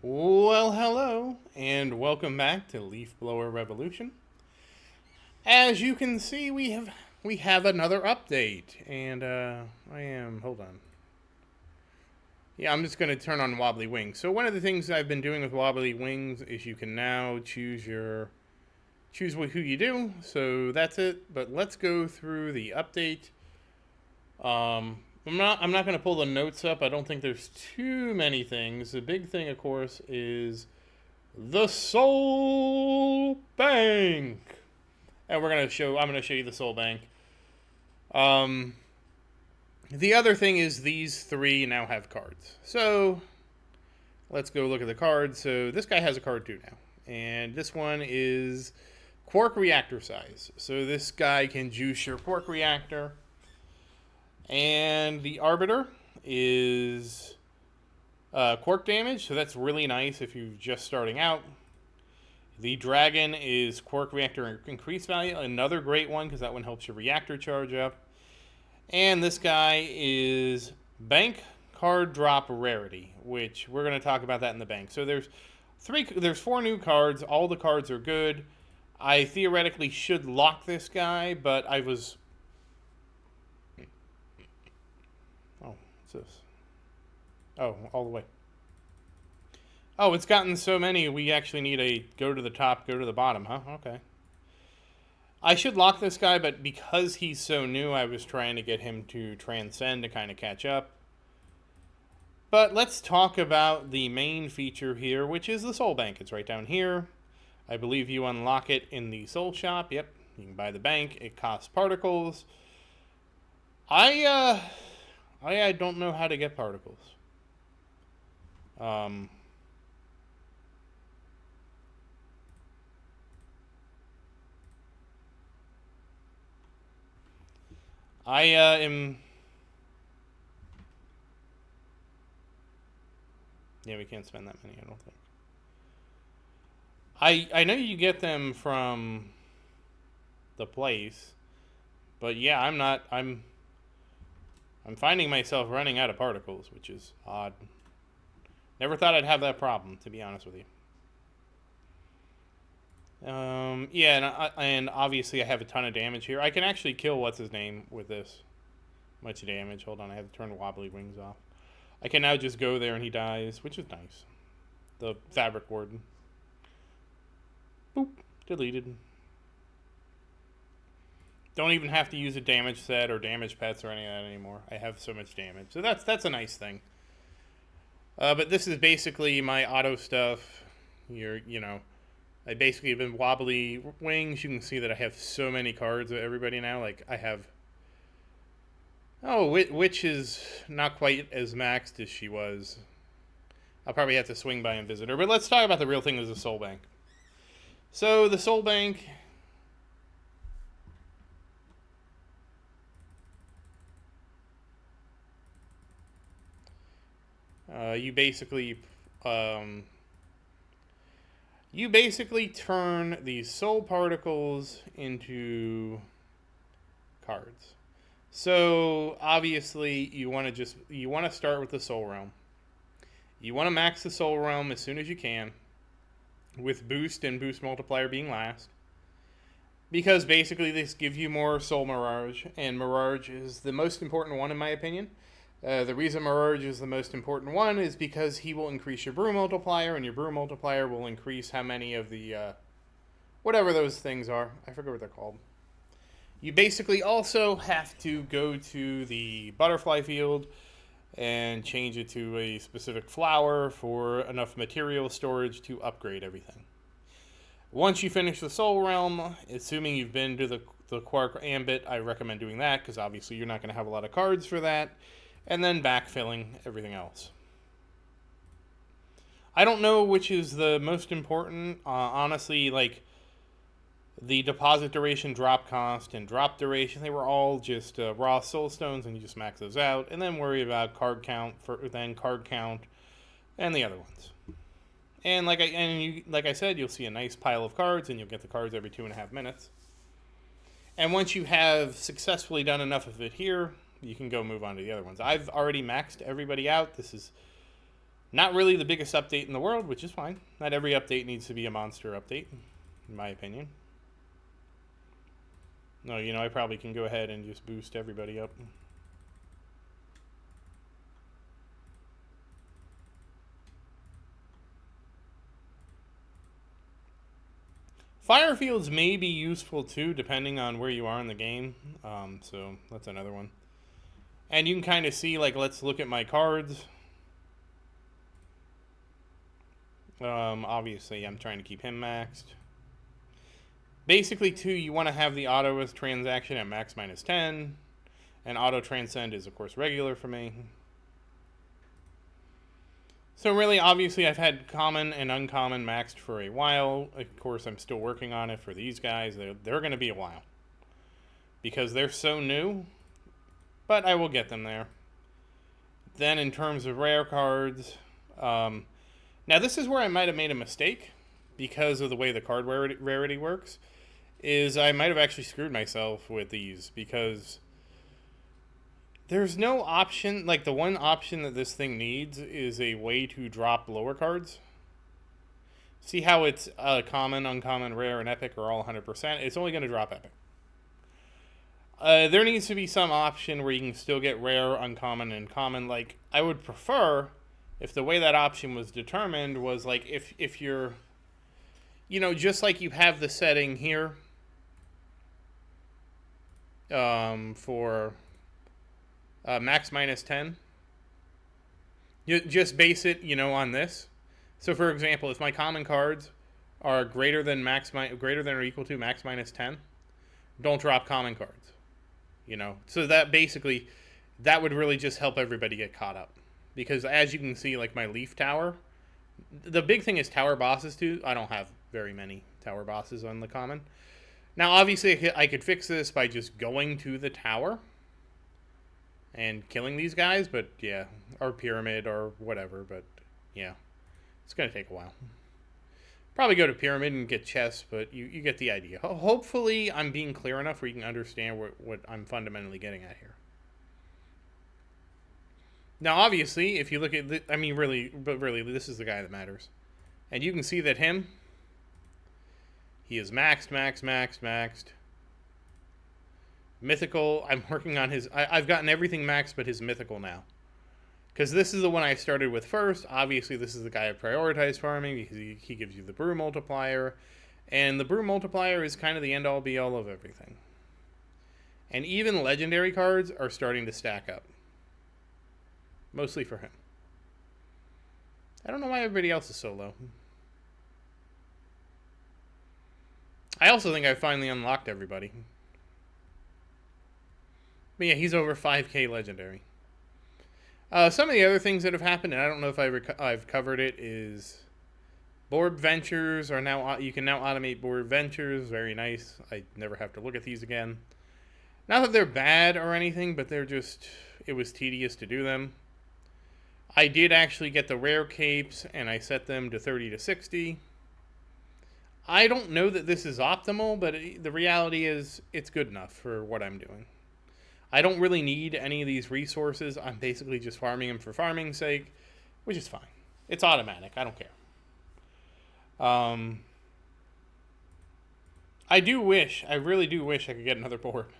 Well, hello, and welcome back to Leaf Blower Revolution. As you can see, we have another update, and hold on. Yeah, I'm just going to turn on Wobbly Wings. So one of the things I've been doing with Wobbly Wings is you can now choose who you do. So that's it. But let's go through the update. I'm not going to pull the notes up. I don't think there's too many things. The big thing, of course, is the Soul Bank. And I'm going to show you the Soul Bank. Um, the other thing is these three now have cards. So let's go look at the cards. So this guy has a card too now. And this one is Quark Reactor size. So this guy can juice your Quark Reactor. And the Arbiter is Quark damage, so that's really nice if you're just starting out. The Dragon is Quark Reactor increase value, another great one because that one helps your reactor charge up. And this guy is Bank Card Drop Rarity, which we're going to talk about that in the bank. So there's four new cards. All the cards are good. I theoretically should lock this guy, but I was... Oh, what's this? Oh, all the way. Oh, it's gotten so many, we actually need a go to the top, go to the bottom, huh? Okay. I should lock this guy, but because he's so new, I was trying to get him to transcend to kind of catch up. But let's talk about the main feature here, which is the Soul Bank. It's right down here. I believe you unlock it in the Soul Shop. Yep, you can buy the bank. It costs particles. I don't know how to get particles. I am... Yeah, we can't spend that many, I don't think. I know you get them from the place, but yeah, I'm finding myself running out of particles, which is odd. Never thought I'd have that problem, to be honest with you. Yeah, and obviously I have a ton of damage here. I can actually kill what's-his-name with this much damage. Hold on, I have to turn the Wobbly Wings off. I can now just go there and he dies, which is nice. The Fabric Warden. Boop. Deleted. Don't even have to use a damage set or damage pets or any of that anymore. I have so much damage. So that's a nice thing. But this is basically my auto stuff. I basically have been Wobbly Wings. You can see that I have so many cards of everybody now. Like, I have... Oh, Witch is not quite as maxed as she was. I'll probably have to swing by and visit her. But let's talk about the real thing is the Soul Bank. So, the Soul Bank... You basically turn these soul particles into cards. So obviously you want to start with the Soul Realm. You want to max the Soul Realm as soon as you can, with boost and boost multiplier being last. Because basically this gives you more Soul Mirage, and Mirage is the most important one in my opinion. The reason Mirage is the most important one is because he will increase your brew multiplier, and your brew multiplier will increase how many of the, whatever those things are. I forget what they're called. You basically also have to go to the butterfly field and change it to a specific flower for enough material storage to upgrade everything. Once you finish the Soul Realm, assuming you've been to the Quark Ambit, I recommend doing that, because obviously you're not going to have a lot of cards for that. And then backfilling everything else. I don't know which is the most important. Honestly, like the deposit duration, drop cost, and drop duration, they were all just raw soul stones, and you just max those out, and then worry about card count and the other ones. And like I said, you'll see a nice pile of cards, and you'll get the cards every 2.5 minutes. And once you have successfully done enough of it here, you can go move on to the other ones. I've already maxed everybody out. This is Not really the biggest update in the world, which is fine. Not every update needs to be a monster update, in my opinion. No, you know, I probably can go ahead and just boost everybody up. Fire fields may be useful too, depending on where you are in the game. So that's another one. And you can kind of see, like, let's look at my cards. Obviously, I'm trying to keep him maxed. Basically, too, you want to have the auto transaction at max -10. And auto transcend is, of course, regular for me. So really, obviously, I've had common and uncommon maxed for a while. Of course, I'm still working on it for these guys. They're going to be a while. Because they're so new. But I will get them there. Then in terms of rare cards... now this is where I might have made a mistake. Because of the way the card rarity works. Is I might have actually screwed myself with these. Because... there's no option, like the one option that this thing needs is a way to drop lower cards. See how it's common, uncommon, rare, and epic are all 100%? It's only going to drop epic. There needs to be some option where you can still get rare, uncommon, and common. Like, I would prefer if the way that option was determined was like if you're, you know, just like you have the setting here for... max -10. You just base it, you know, on this. So, for example, if my common cards are greater than or equal to max -10, don't drop common cards. You know, so that basically that would really just help everybody get caught up. Because as you can see, like my Leaf Tower, the big thing is tower bosses too. I don't have very many tower bosses on the common. Now, obviously, I could fix this by just going to the tower and killing these guys, but yeah, or pyramid or whatever, but yeah, it's going to take a while. Probably go to pyramid and get chests, but you get the idea. Hopefully I'm being clear enough where you can understand what I'm fundamentally getting at here. Now, obviously, if you look at I mean, really, this is the guy that matters. And you can see that he is maxed. Mythical, I'm working on his... I've gotten everything maxed but his mythical now. Because this is the one I started with first. Obviously, this is the guy I prioritize farming because he gives you the brew multiplier. And the brew multiplier is kind of the end-all be-all of everything. And even legendary cards are starting to stack up. Mostly for him. I don't know why everybody else is so low. I also think I finally unlocked everybody. But yeah, he's over 5k legendary. Some of the other things that have happened, and I don't know if I've covered it, is board ventures are now... you can now automate board ventures. Very nice. I never have to look at these again. Not that they're bad or anything, but they're just... it was tedious to do them. I did actually get the rare capes, and I set them to 30 to 60. I don't know that this is optimal, but the reality is it's good enough for what I'm doing. I don't really need any of these resources. I'm basically just farming them for farming's sake, which is fine. It's automatic. I don't care. I really do wish I could get another board.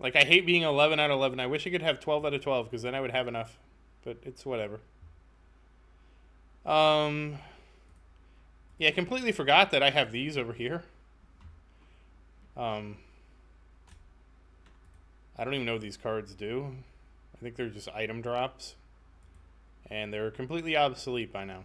Like, I hate being 11 out of 11. I wish I could have 12 out of 12, because then I would have enough. But it's whatever. Yeah, I completely forgot that I have these over here. I don't even know what these cards do. I think they're just item drops. And they're completely obsolete by now.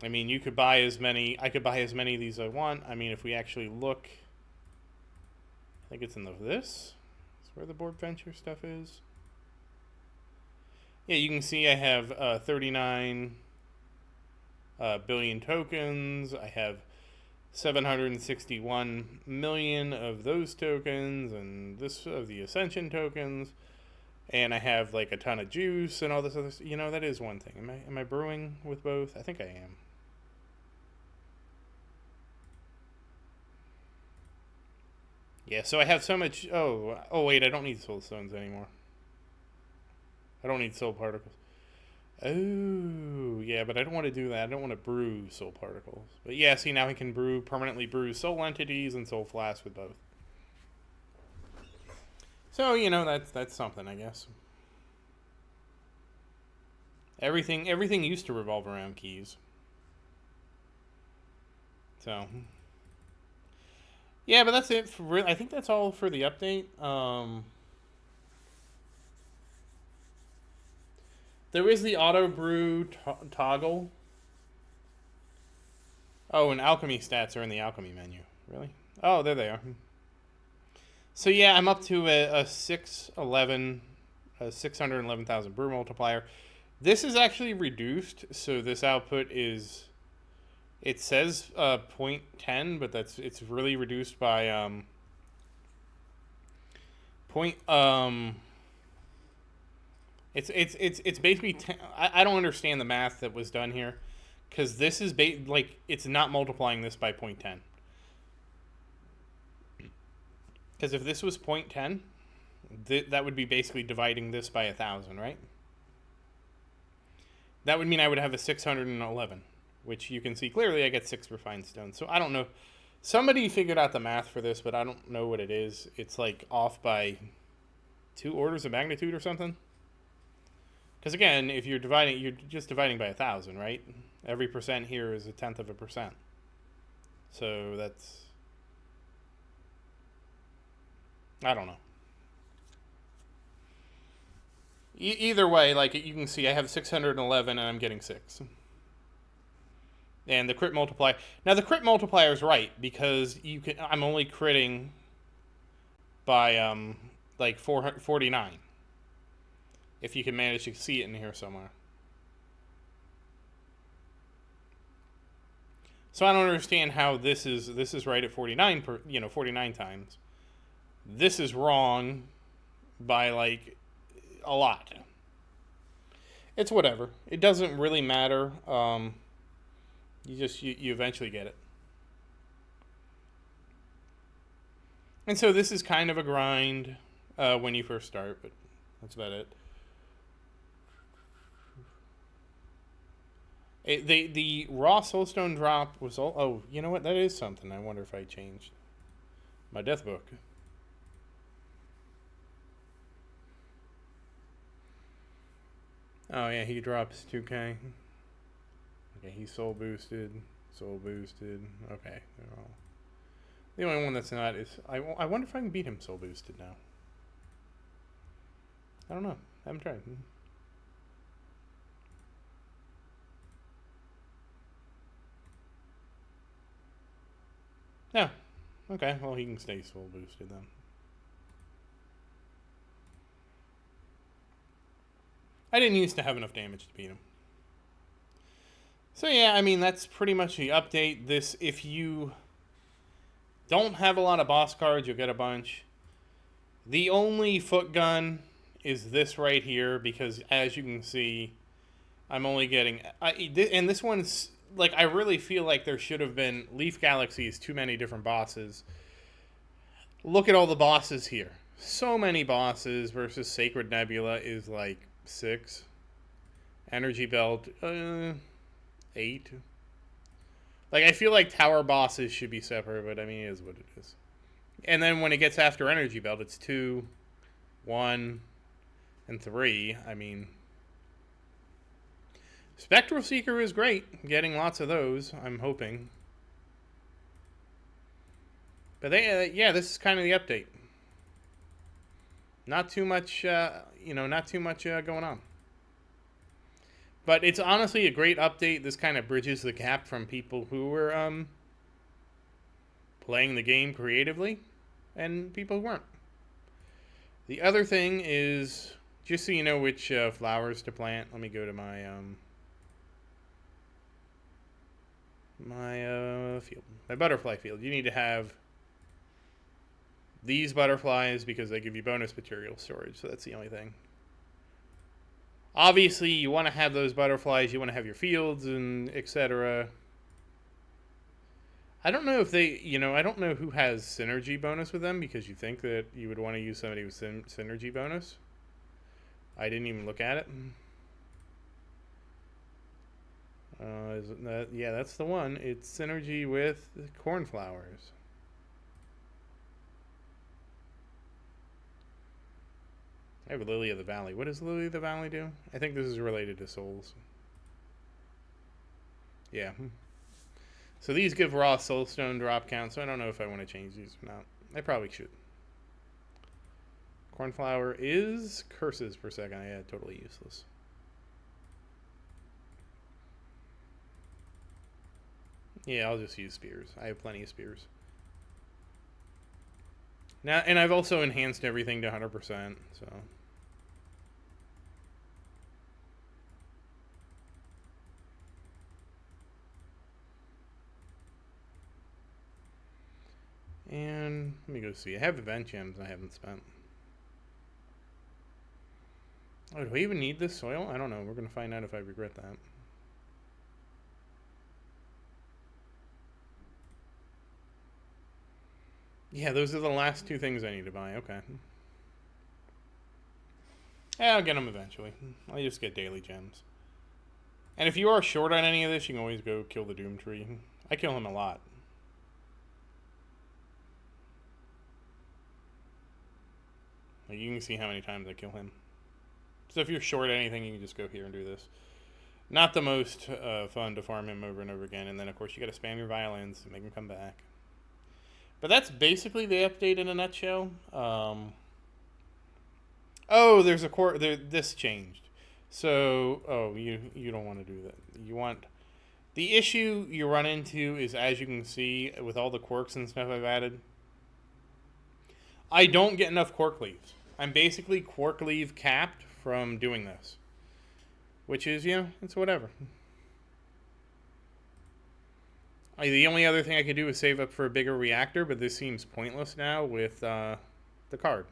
I mean, you could buy as many... I could buy as many of these as I want. I mean, if we actually look... I think it's in this. That's where the board venture stuff is. Yeah, you can see I have 39 billion tokens. I have 761 million of those tokens, and this of the Ascension tokens, and I have like a ton of juice and all this other. You know, that is one thing. Am I brewing with both? I think I am. Yeah, so I have so much. Oh wait, I don't need soul stones anymore. I don't need soul particles. Oh, yeah, but I don't want to do that. I don't want to brew soul particles. But yeah, see, now he can permanently brew soul entities and soul flasks with both. So, that's something, I guess. Everything used to revolve around keys. So, yeah, but that's it. I think that's all for the update. There is the auto brew toggle. Oh, and alchemy stats are in the alchemy menu. Really? Oh, there they are. So yeah, I'm up to a 611,000 brew multiplier. This is actually reduced, so this output is. It says 0.10, but it's really reduced by point. It's basically. I don't understand the math that was done here, because this is like it's not multiplying this by 0.10. Because if this was 0.10, that would be basically dividing this by 1,000, right? That would mean I would have a 611, which you can see clearly I get 6 refined stones. So I don't know. Somebody figured out the math for this, but I don't know what it is. It's like off by 2 orders of magnitude or something. Because again, if you're just dividing by 1,000, right? Every percent here is 1/10 of a percent. So that's. I don't know. Either way, like you can see, I have 611 and I'm getting 6. And the crit multiplier. Now the crit multiplier is right because I'm only critting by like 49. If you can manage to see it in here somewhere. So I don't understand how this is right at 49 49 times. This is wrong by like a lot. It's whatever. It doesn't really matter. You eventually get it. And so this is kind of a grind when you first start, but that's about it. The raw soulstone drop was all. Oh, you know what? That is something. I wonder if I changed my death book. Oh yeah, he drops 2k. Okay, he's soul boosted. Okay, they're all. The only one that's not is I wonder if I can beat him soul boosted now. I don't know. I haven't tried. Yeah. Okay, well he can stay soul boosted then. I didn't used to have enough damage to beat him. So yeah, I mean that's pretty much the update. This, if you don't have a lot of boss cards, you'll get a bunch. The only foot gun is this right here because as you can see, I'm only getting and this one's like I really feel like there should have been Leaf Galaxy is too many different bosses. Look at all the bosses here. So many bosses versus Sacred Nebula is like 6. Energy Belt 8. Like I feel like tower bosses should be separate, but I mean it is what it is. And then when it gets after Energy Belt, it's 2, 1, and 3. I mean, Spectral Seeker is great. Getting lots of those, I'm hoping. But yeah, this is kind of the update. Not too much, not too much going on. But it's honestly a great update. This kind of bridges the gap from people who were playing the game creatively and people who weren't. The other thing is, just so you know which flowers to plant, let me go to my field, my butterfly field. You need to have these butterflies because they give you bonus material storage, so that's the only thing. Obviously, you want to have those butterflies, you want to have your fields and etc. I don't know if they, I don't know who has synergy bonus with them because you think that you would want to use somebody with synergy bonus. I didn't even look at it. Is it that? Yeah, that's the one. It's synergy with cornflowers. I have Lily of the Valley. What does Lily of the Valley do? I think this is related to souls. Yeah. So these give raw soulstone drop count, so I don't know if I want to change these or not. I probably should. Cornflower is curses per second. Yeah, totally useless. Yeah, I'll just use spears. I have plenty of spears. Now, and I've also enhanced everything to 100%, so. And let me go see. I have event gems I haven't spent. Oh, do I even need this soil? I don't know. We're going to find out if I regret that. Yeah, those are the last two things I need to buy. Okay. Yeah, I'll get them eventually. I just get daily gems. And if you are short on any of this, you can always go kill the Doom Tree. I kill him a lot. Like, you can see how many times I kill him. So if you're short anything, you can just go here and do this. Not the most fun to farm him over and over again. And then, of course, you got to spam your violins to make him come back. But that's basically the update in a nutshell. Oh, there's a core. This changed. So, you don't want to do that. You want... The issue you run into is, as you can see, with all the quirks and stuff I've added, I don't get enough quirk leaves. I'm basically quirk leave capped from doing this. Which is, it's whatever. The only other thing I could do is save up for a bigger reactor, but this seems pointless now with the card.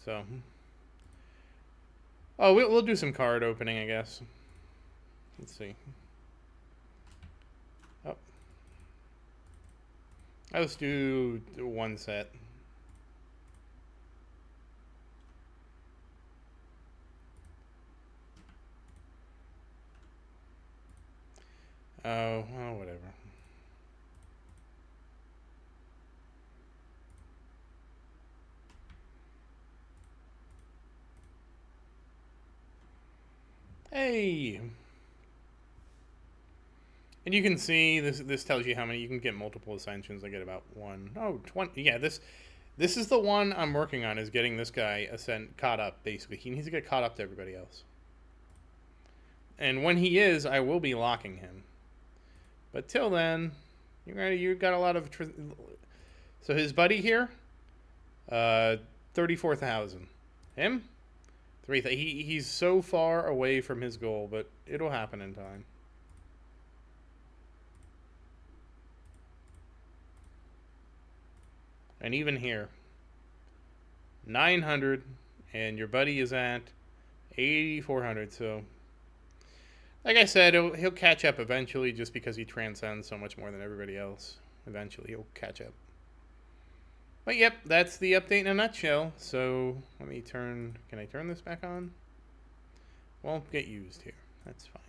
So, we'll do some card opening, I guess. Let's see. Oh, let's do one set. Oh, well, whatever. Hey! And you can see, this tells you how many, you can get multiple ascensions. I get about 20. Yeah, this is the one I'm working on, is getting this guy caught up, basically. He needs to get caught up to everybody else. And when he is, I will be locking him. But till then, you got a lot of... So his buddy here, 34,000. Him? 3,000. He's so far away from his goal, but it'll happen in time. And even here, 900, and your buddy is at 8,400. So, like I said, he'll catch up eventually, just because he transcends so much more than everybody else. Eventually, he'll catch up. But yep, that's the update in a nutshell. So let me turn. Can I turn this back on? Won't get used here. That's fine.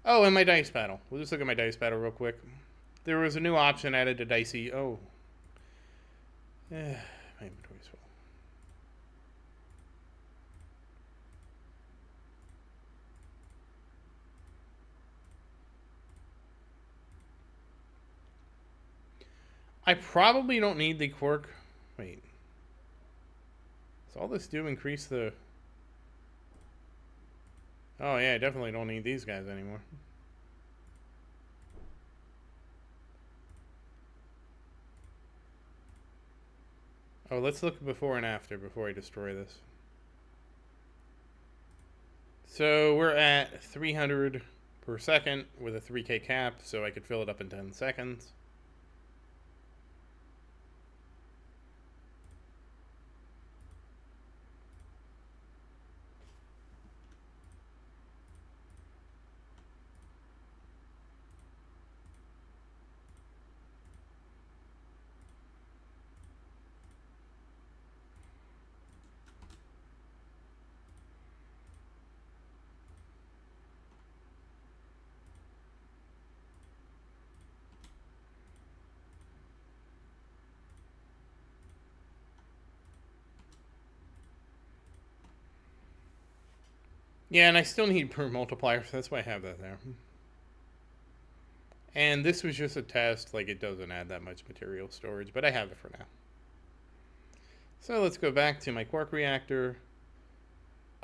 Oh, and my dice battle. We'll just look at my dice battle real quick. There was a new option added to Dicey. Oh. My inventory's full. I probably don't need the quirk. Wait. Does all this do increase the... Oh, yeah, I definitely don't need these guys anymore. Oh, let's look before and after before I destroy this. So we're at 300 per second with a 3K cap, so I could fill it up in 10 seconds. Yeah, and I still need per multiplier, so that's why I have that there. And this was just a test, like it doesn't add that much material storage, but I have it for now. So let's go back to my quark reactor.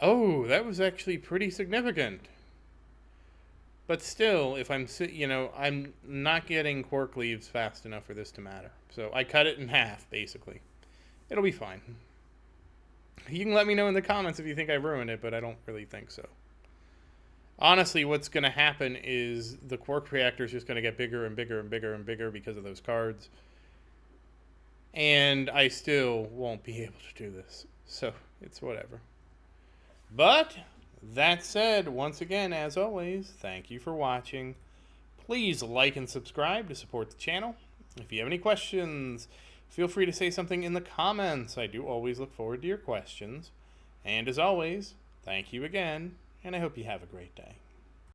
Oh, that was actually pretty significant. But still, if I'm, I'm not getting quark leaves fast enough for this to matter. So I cut it in half, basically. It'll be fine. You can let me know in the comments if you think I ruined it, but I don't really think so. Honestly, what's going to happen is the quark reactor is just going to get bigger and bigger and bigger and bigger because of those cards. And I still won't be able to do this. So, it's whatever. But, that said, once again, as always, thank you for watching. Please like and subscribe to support the channel. If you have any questions, feel free to say something in the comments. I do always look forward to your questions. And as always, thank you again, and I hope you have a great day.